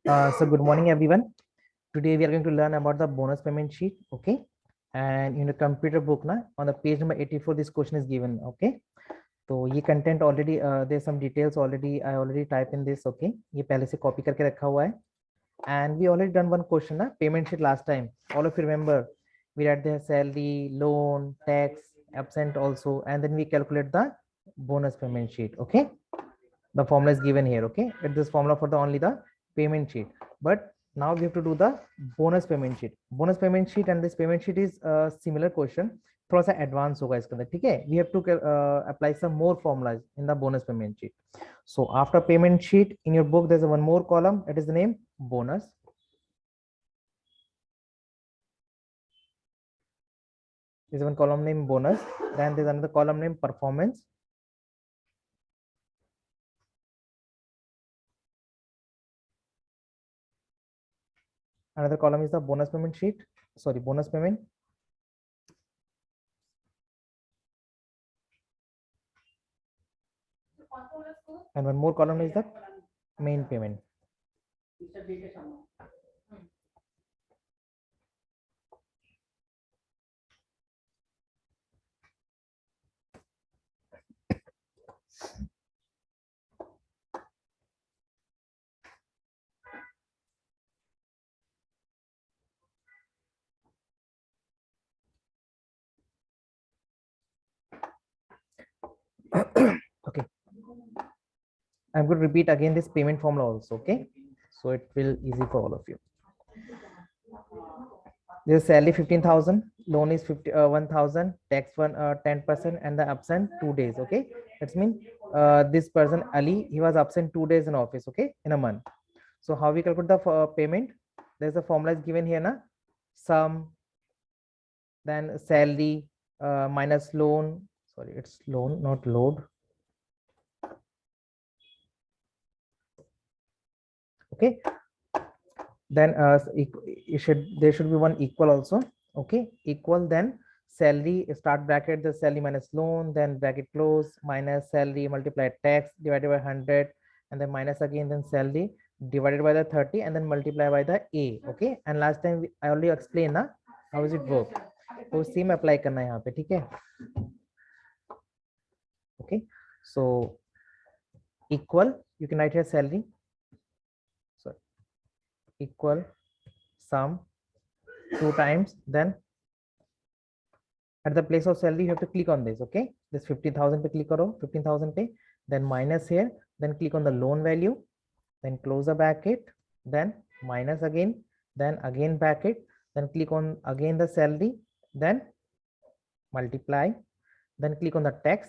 So good morning, everyone. Today we are going to learn about the bonus payment sheet. Okay, and in the computer book na on the page number 84 this question is given. Okay, तो ये content already there's some details already I already type in this. Okay, ये पहले से copy करके रखा हुआ है and we already done one question na payment sheet last time. All of you remember we had the salary, loan, tax, absent also, and then we calculate the bonus payment sheet. Okay, the formula is given here. Okay, this formula for the only the payment sheet, but now we have to do the bonus payment sheet and this payment sheet is a similar question, थोड़ा सा advance होगा इसके अंदर. ठीक है, we have to apply some more formulas in the bonus payment sheet. So after payment sheet in your book there's one more column, it is the name bonus. There's one column named bonus, then there's another column named performance. Another column is the bonus payment sheet, sorry, bonus payment. And one more column is the main payment. Okay, I'm going to repeat again this payment formula also. Okay, so it will easy for all of you. This salary 15,000, loan is 1,000, tax 10%, and the absent 2 days. Okay, that's mean this person Ali, he was absent 2 days in office. Okay, in a month. So how we calculate the payment? There's a formula is given here na, sum, then salary minus loan. Sorry, it's loan, not load. Okay, then there should be one equal also. Okay, equal, then salary start bracket the salary minus loan, then bracket close, minus salary multiply tax divided by 100, and then minus again then salary divided by the 30, and then multiply by the a. Okay, and last time I already explained na how is it work, तो same apply करना है यहाँ पे. ठीक है, okay, so equal, you can write here salary, so equal sum 2 times, then at the place of salary you have to click on this. Okay, this 50,000 pe click karo, 15,000 pe, then minus here, then click on the loan value, then close the bracket, then minus again, then again bracket, then click on again the salary, then multiply, then click on the tax.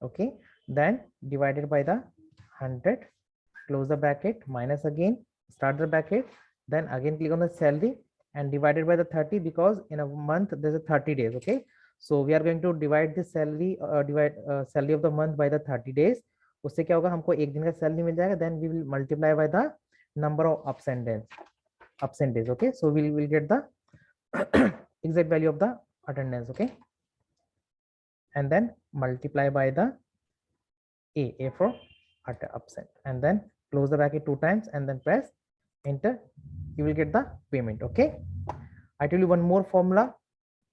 Okay, then divided by the 100, close the bracket, minus again, start the bracket, then again click on the salary and divided by the 30, because in a month there's a 30 days. Okay, so we are going to divide the salary salary of the month by the 30 days. उससे क्या होगा, हमको एक दिन का salary मिल जाएगा, then we will multiply by the number of absent days. Okay, so we will get the exact value of the attendance. Okay, and then multiply by the a for absent, and then close the bracket 2 times and then press enter, you will get the payment. Okay, I tell you one more formula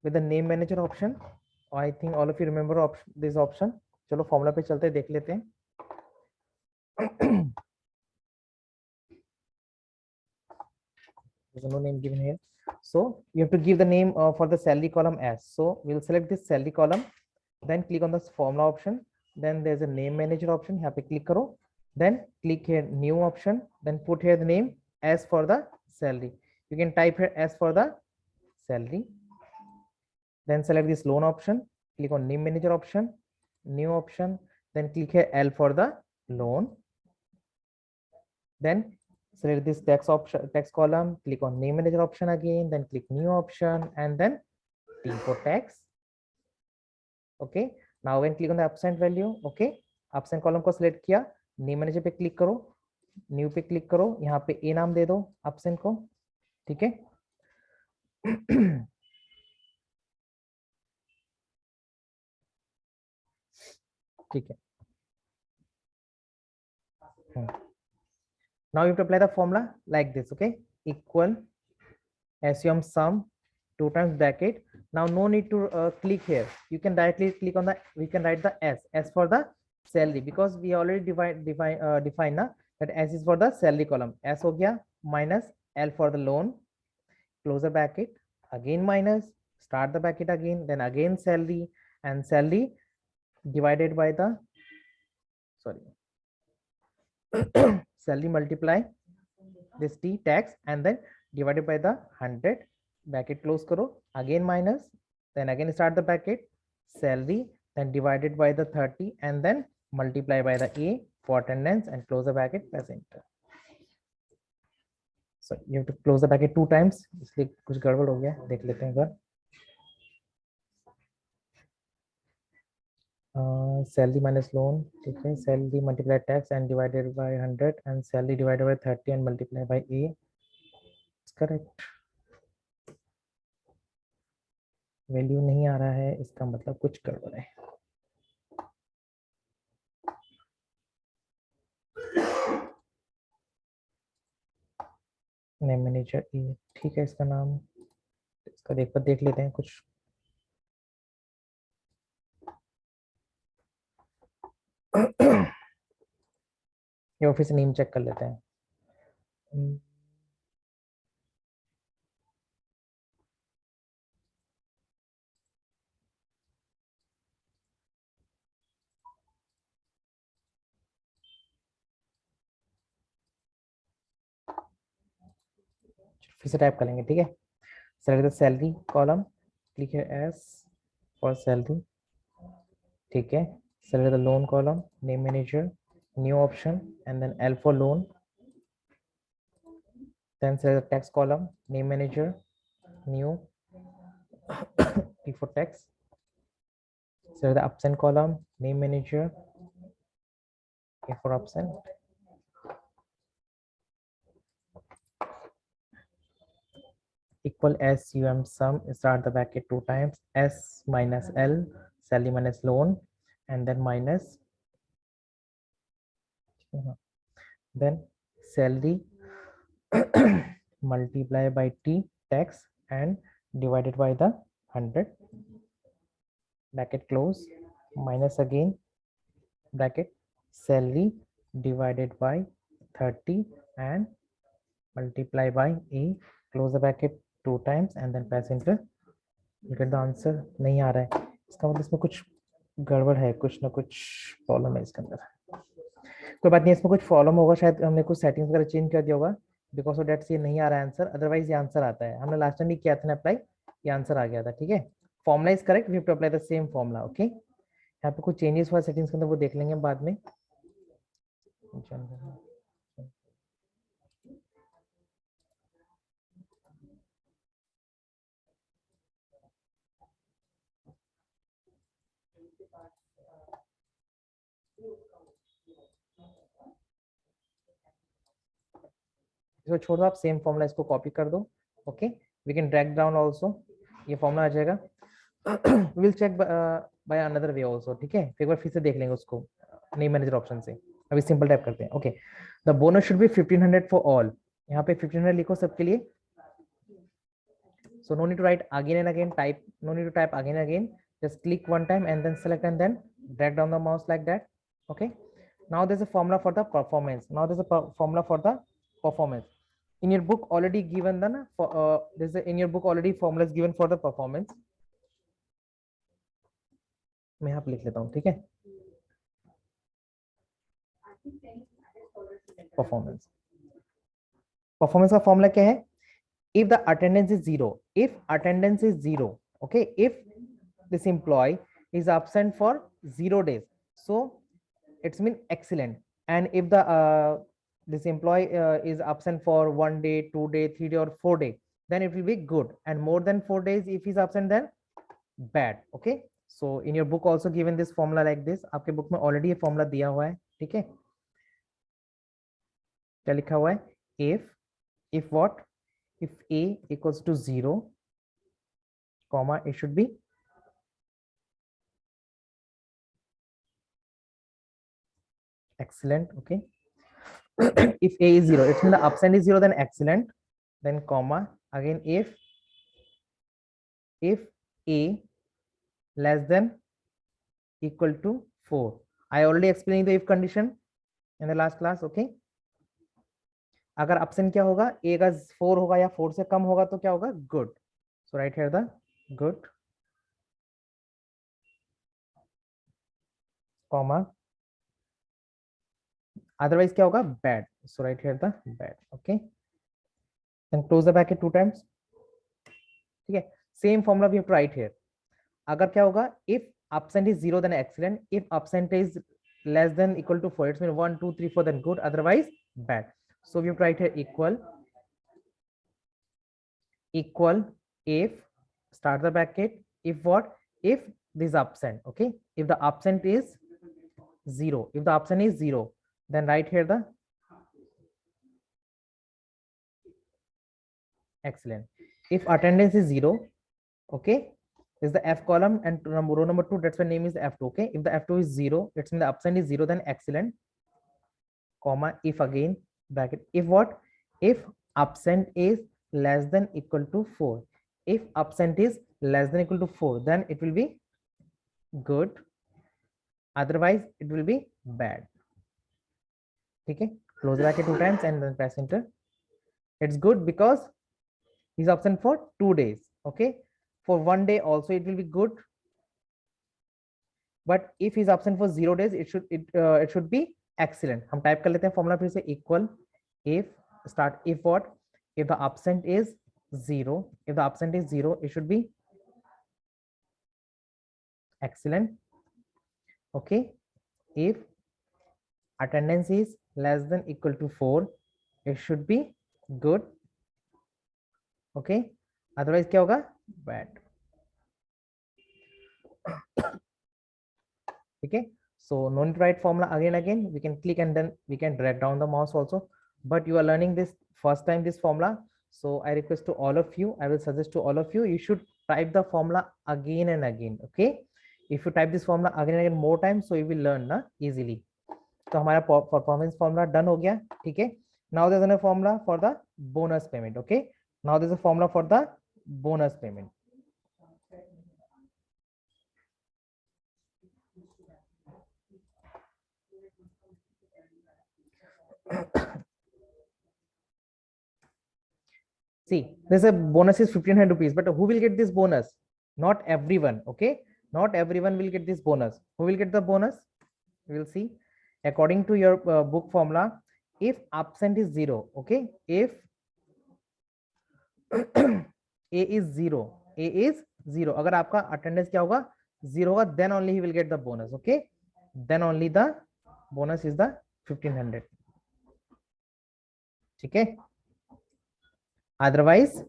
with the name manager option. I think all of you remember this option. चलो formula पे चलते देख लेते हैं. There's no name given here, so you have to give the name for the salary column as. So we'll select this salary column, then click on this formula option, then there's a name manager option, यहाँ पे click करो, then click here new option, then put here the name as for the salary. You can type here as for the salary, then select this loan option, click on name manager option, new option, then click here L for the loan, then select this text option, text column, click on name manager option again, then click new option, and then T for tax. Okay, now when click on the absent value. Okay, absent column को select किया, name manager पे click करो, new पे click करो, यहाँ पे a नाम दे दो absent को. ठीक है, ठीक है. Now you have to apply the formula like this, okay? Equal assume sum 2 times bracket. Now no need to click here. You can directly click on the, we can write the S for the salary, because we already define na, that S is for the salary column. S ho gaya, minus L for the loan, close the bracket, again minus, start the bracket again, then again salary, and salary divided by the, sorry, salary multiply this T tax and then divided by the 100, bracket close karo, again minus, then again start the bracket, salary, then divided by the 30 and then multiply by the A for attendance and close the bracket, press enter. So you have to close the bracket 2 times, इसलिए कुछ गड़बड़ हो गया, देख लेते हैं एक बार. Salary minus loan, ठीक है, salary multiply tax and divided by 100 and salary divided by 30 and multiply by A. It's correct. Value नहीं आ रहा है, इसका मतलब कुछ गड़बड़ है. नेम मैनेजर ए, ठीक है, इसका नाम, इसका देख लेते हैं कुछ. ये ऑफिस नेम चेक कर लेते हैं. फिर से टाइप करेंगे, ठीक है. Select the salary column, click है एस फॉर सैलरी, ठीक है. Select the loan column, name manager, new option and then L for loan, then select the tax column, name manager, new, T for tax. Select the absent column, name manager, A for absent. Equal SUM sum, start the bracket 2 times, S minus L, salary minus loan, and then minus, then salary multiply by T tax and divided by the 100, bracket close, minus again, bracket, salary divided by 30 and multiply by A, close the bracket 2 times and then press enter. You get the answer. नहीं आ रहा है, इसका मतलब इसमें कुछ गड़बड़ है, कुछ ना कुछ प्रॉब्लम है इसके अंदर. कोई बात नहीं, इसमें कुछ प्रॉब्लम होगा, शायद हमने कुछ सेटिंग्स वगैरह चेंज कर दिया होगा, बिकॉज ऑफ दैट ये नहीं आ रहा है आंसर. अदरवाइज ये आंसर आता है, हमने लास्ट टाइम भी किया था ना अप्लाई, ये आंसर आ गया था, ठीक है. Formula is correct, we have to apply the same formula, okay. यहाँ पे कुछ चेंजेस हुआ सेटिंग्स के अंदर, वो देख लेंगे बाद में. इसको छोड़ दो आप, सेम फॉर्मूला इसको कॉपी कर दो, okay. We can drag down also, ये फॉर्मूला आ जाएगा. Will check by another way also, ठीक है. एक बार फिर से देख लेंगे उसको नेम मैनेजर ऑप्शन से. अभी सिंपल टाइप करते हैं, okay. The bonus should be 1500 for all. यहाँ पे 1500 लिखो सबके लिए. So no need to write again and again, type, no need to type again and again, just click one time and then select and then drag down the mouse like that, okay. Now there's a formula for the performance. Now there's a formula for the performance. In your book already given the there's in your book already formulas given for the performance. मैं यहाँ पे लिख लेता हूँ, ठीक है. Performance, performance का formula क्या है? If the attendance is zero, if attendance is zero, okay, if this employee is absent for 0 days, so it's mean excellent. And if the this employee is absent for 1 day, 2 day, 3 day or 4 day, then it will be good. And more than 4 days if he's absent, then bad, okay. So in your book also given this formula like this. आपके book में already ये formula दिया हुआ है, ठीक है. क्या लिखा हुआ है? if what, if a equals to 0, comma, it should be excellent, okay. if a is 0, it means the absent is 0, then excellent, then comma, again if a less than equal to 4. I already explained the if condition in the last class. Okay, अगर absent क्या होगा, a का 4 होगा या 4 से कम होगा तो क्या होगा, good. So write here the good, comma, otherwise क्या होगा, bad. So write here the bad. Okay, then close the bracket 2 times. ठीक है, same formula we have to write here. अगर क्या होगा, if absent is 0 then excellent, if absent is less than equal to 4, it means 1 2 3 4 then good, otherwise bad. So we have to write here equal if, start the bracket, if what, if this absent. Okay, if the absent is 0, if the absent is 0, then write here the excellent. If attendance is 0, okay, is the F column, and row number 2, that's why name is F2. Okay, if the F2 is 0, it's mean the absent is 0, then excellent, comma, if again bracket, if what, if absent is less than equal to 4, if absent is less than equal to 4, then it will be good, otherwise it will be bad. Okay, close bracket 2 times and then press enter. It's good because he's absent for 2 days. Okay, for 1 day also it will be good, but if he's absent for 0 days, it should be excellent. हम type कर लेते हैं formula फिर से, equal if, start, if what, if the absent is 0, if the absent is 0, it should be excellent. Okay, if attendance is less than equal to 4, it should be good. Okay, otherwise क्या होगा, bad. Okay, so no need to write formula again, we can click and then we can drag down the mouse also, but you are learning this first time, this formula. So I request to all of you, I will suggest to all of you, you should type the formula again and again. Okay, if you type this formula again and again more times, so you will learn na easily. तो हमारा performance formula done हो गया. ठीक है, now there is a formula for the bonus payment. Okay, now there is a formula for the bonus payment. See, there's a bonus is 1500 rupees, but who will get this bonus? Not everyone. Okay, not everyone will get this bonus. Who will get the bonus? We will see according to your book formula. If absent is 0, okay, if a is 0, a is 0, अगर आपका attendance क्या होगा, 0 होगा, then only he will get the bonus. Okay, then only the bonus is the 1500. ठीक है, otherwise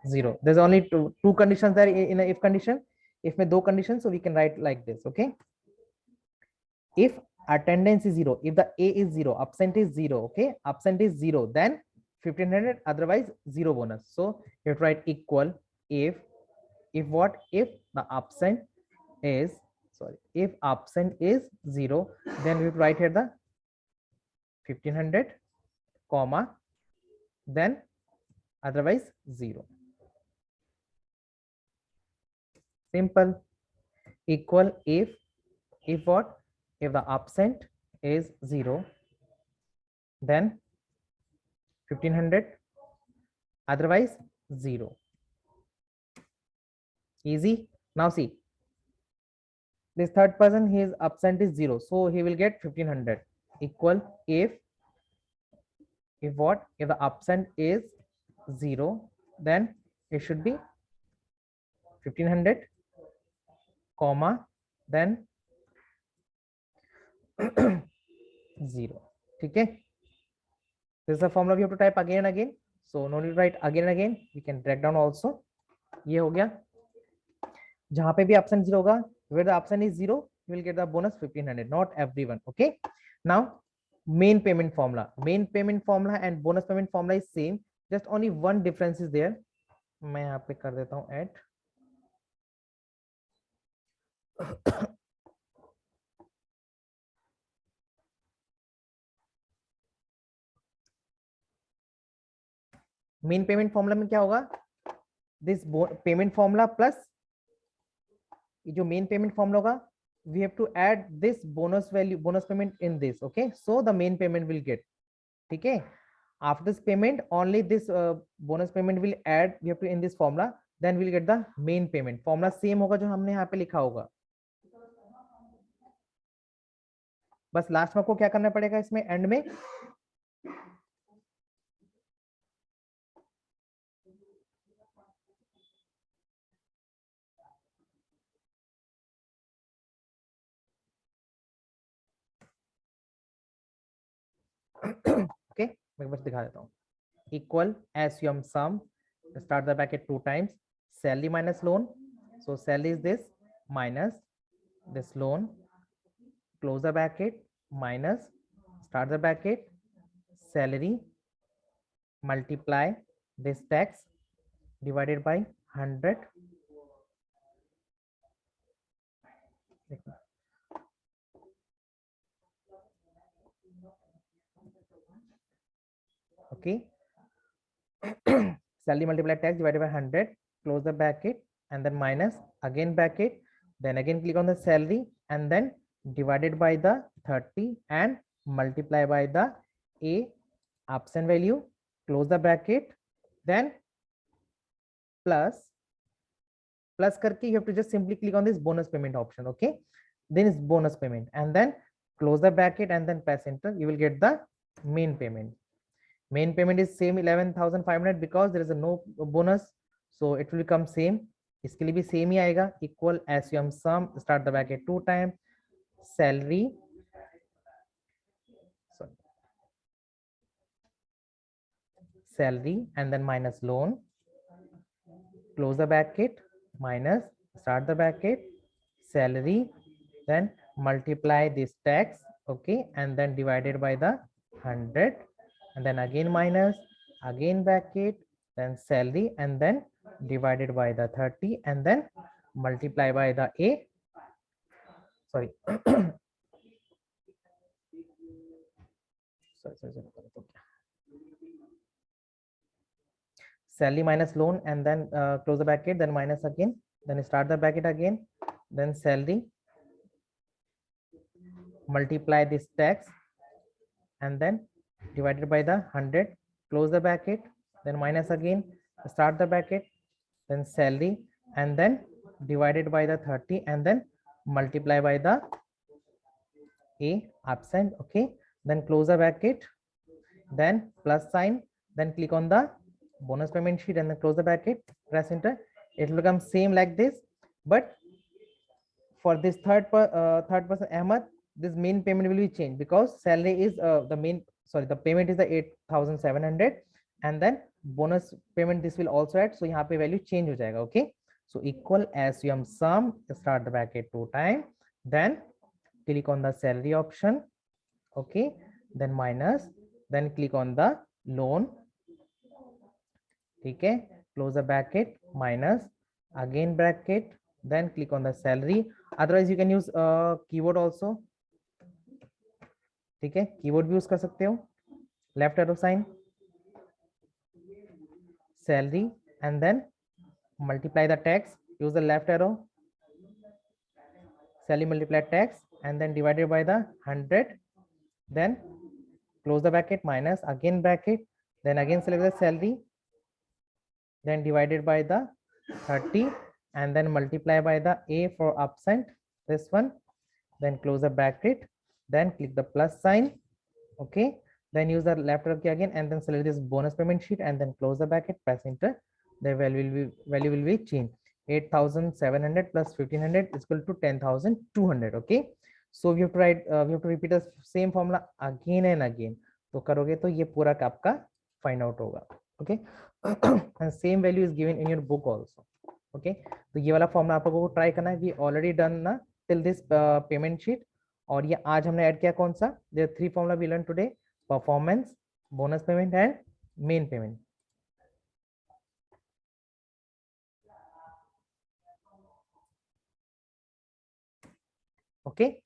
0. There's only two conditions there in a if condition. If में दो conditions, so we can write like this. Okay, if attendance is 0, if the a is 0, absent is 0. Okay, absent is 0, then 1500, otherwise 0 bonus. So you have to write equal if what, if the absent is, sorry, if absent is 0, then we have to write here the 1500, comma, then otherwise 0. Simple. Equal if what, if the absent is 0, then 1500, otherwise 0. Easy. Now see, this third person, his absent is 0, so he will get 1500. Equal if what, if the absent is 0, then it should be 1500, comma, then 0. ठीक है, this is the formula we have to type again and again, so no need to write again and again, we can drag down also. ये हो गया, जहां पे भी absent 0 होगा, where the absent is 0, you will get the bonus 1500. Not everyone. Okay, now main payment formula and bonus payment formula is same, just only one difference is there. मैं यहाँ पे कर देता हूँ add. मेन पेमेंट फॉर्मूला में क्या होगा, this payment formula plus जो मेन पेमेंट फॉर्मूला होगा, we have to add this bonus value, bonus payment in this. Okay, so the main payment will get, ठीक है, after this payment only this bonus payment will add, we have to in this formula, then we'll get the main payment. formula same होगा जो हमने यहाँ पे लिखा होगा, बस लास्ट में आपको क्या करना पड़ेगा इसमें एंड में, ओके मैं बस दिखा देता हूँ, equal S U M sum, start the bracket 2 times salary minus loan, so salary is this minus this loan, close the bracket, minus start the bracket salary multiply this tax divided by 100, okay, salary multiply tax divided by 100, close the bracket and then minus again bracket, then again click on the salary and then divided by the 30 and multiply by the a absent value, close the bracket, then plus करके you have to just simply click on this bonus payment option. Okay, then is bonus payment and then close the bracket and then press enter, you will get the main payment. Main payment is same 11,500 because there is a no bonus, so it will become same, इसके लिए भी same ही आएगा, equal S U M sum, start the bracket 2 time salary, salary and then minus loan, close the bracket, minus start the bracket salary, then multiply this tax, okay, and then divided by the 100 and then again minus again bracket, then salary and then divided by the 30 and then multiply by the a, sorry salary minus loan and then close the bracket, then minus again, then start the bracket again, then salary multiply this tax and then divided by the 100, close the bracket, then minus again, start the bracket, then salary and then divided by the 30 and then multiply by the a absent, okay, then close the bracket, then plus sign, then click on the bonus payment sheet and then close the bracket, press enter, it will become same like this, but for this third person Ahmad, this main payment will be changed because salary is the main, sorry, the payment is the 8,700 and then bonus payment this will also add, so यहाँ पे value change हो जाएगा. Okay, so equal assume sum, start the bracket 2 times, then click on the salary option, okay, then minus, then click on the loan, ठीक है, close the bracket, minus again bracket, then click on the salary, otherwise you can use keyboard also, ठीक है, keyboard भी use कर सकते हो, left arrow sign, salary and then multiply the tax, use the left arrow, salary multiply tax and then divided by the 100, then close the bracket, minus again bracket, then again select the salary, then divided by the 30 and then multiply by the a for absent, this one, then close the bracket, then click the plus sign, okay, then use the left arrow key again and then select this bonus payment sheet and then close the bracket, press enter, the value will be changed, 8,700 plus 1,500 is equal to 10,200. okay, so we have to write we have to repeat the same formula again and again, तो करोगे तो ये पूरा आपका find out होगा. okay and same value is given in your book also. okay, तो ये वाला फॉर्मूला आप लोगों को ट्राई करना है. वी ऑलरेडी डन ना टिल दिस पेमेंट शीट, और ये आज हमने ऐड किया कौन सा, there 3 formula we learn today, performance, bonus payment and main payment. okay,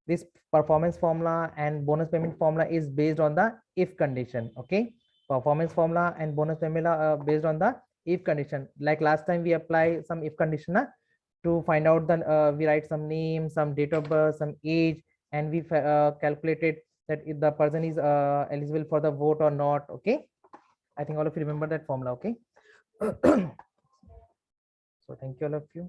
this performance formula and bonus payment formula is based on the if condition. okay, performance formula and bonus formula based on the if condition. Like last time we apply some if condition to find out the we write some name, some date of birth, some age, and we calculated that if the person is eligible for the vote or not. Okay, I think all of you remember that formula. Okay. So thank you all of you.